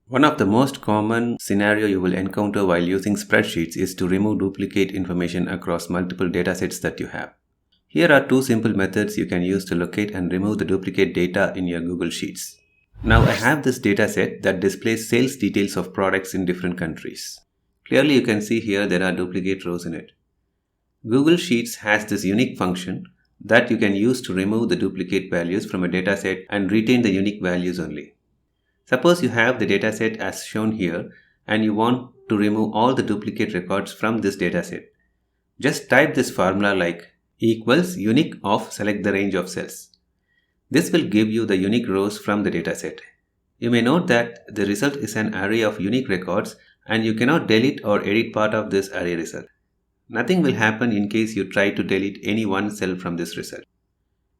One of the most common scenario you will encounter while using spreadsheets is to remove duplicate information across multiple datasets that you have. Here are two simple methods you can use to locate and remove the duplicate data in your Google Sheets. Now I have this dataset that displays sales details of products in different countries. Clearly you can see here there are duplicate rows in it. Google Sheets has this unique function that you can use to remove the duplicate values from a dataset and retain the unique values only. Suppose you have the dataset as shown here and you want to remove all the duplicate records from this dataset. Just type this formula like equals unique of select the range of cells. This will give you the unique rows from the dataset. You may note that the result is an array of unique records and you cannot delete or edit part of this array result. Nothing will happen in case you try to delete any one cell from this result.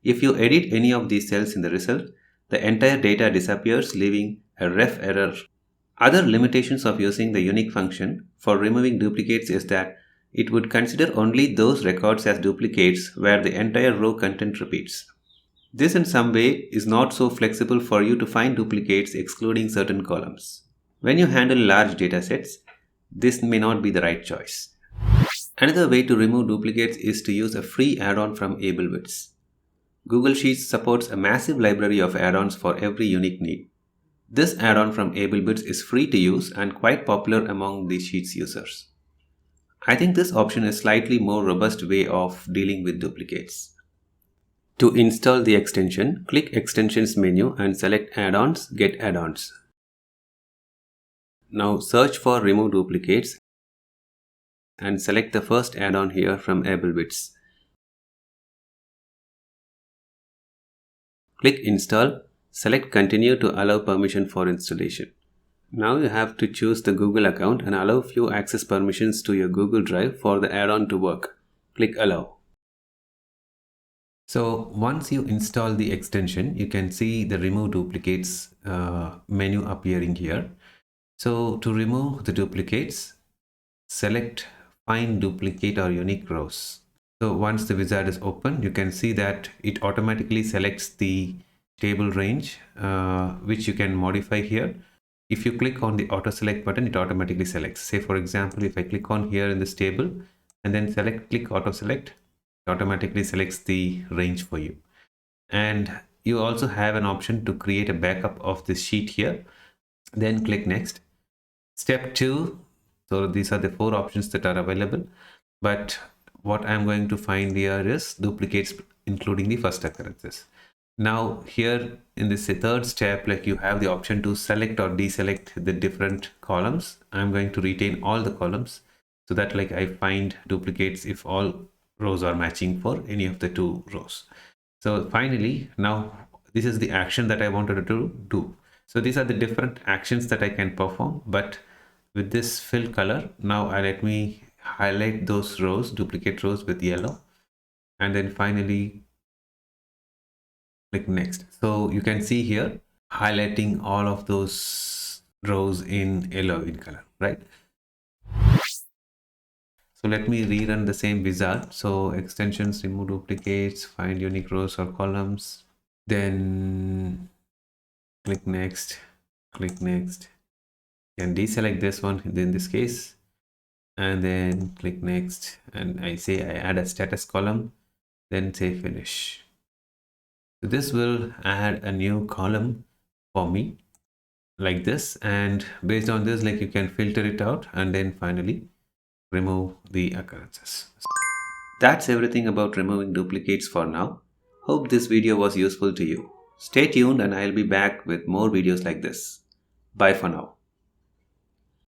If you edit any of these cells in the result, the entire data disappears, leaving a ref error. Other limitations of using the unique function for removing duplicates is that it would consider only those records as duplicates where the entire row content repeats. This in some way is not so flexible for you to find duplicates excluding certain columns. When you handle large datasets, this may not be the right choice. Another way to remove duplicates is to use a free add-on from AbleBits. Google Sheets supports a massive library of add-ons for every unique need. This add-on from AbleBits is free to use and quite popular among the Sheets users. I think this option is a slightly more robust way of dealing with duplicates. To install the extension, click Extensions menu and select Add-ons, Get Add-ons. Now search for Remove Duplicates and select the first add-on here from AbleBits. Click Install, select Continue to allow permission for installation. Now you have to choose the Google account and allow few access permissions to your Google Drive for the add-on to work. Click Allow. So once you install the extension, you can see the Remove Duplicates menu appearing here. So to remove the duplicates, select Find Duplicate or Unique Rows. So once the wizard is open, you can see that it automatically selects the table range, which you can modify here. If you click on the auto select button, it automatically selects. Say for example, if I click on here in this table and then click auto select, it automatically selects the range for you. And you also have an option to create a backup of this sheet here. Then click next. Step 2. So these are the 4 options that are available. But what I'm going to find here is duplicates including the first occurrences. Now here in this third step, like you have the option to select or deselect the different columns. I'm going to retain all the columns so that like I find duplicates if all rows are matching for any of the 2 rows. So finally, now this is the action that I wanted to do. So these are the different actions that I can perform, but with this fill color, now let me highlight those rows, duplicate rows with yellow, and then finally click next. So you can see here highlighting all of those rows in yellow in color, right? So let me rerun the same wizard. So extensions, remove duplicates, find unique rows or columns, then click next, and deselect this one in this case, and then click next, and I add a status column, then say finish. So this will add a new column for me like this, and based on this, like you can filter it out and then finally remove the occurrences. That's everything about removing duplicates for now. Hope this video was useful to you. Stay tuned and I'll be back with more videos like this. Bye for now.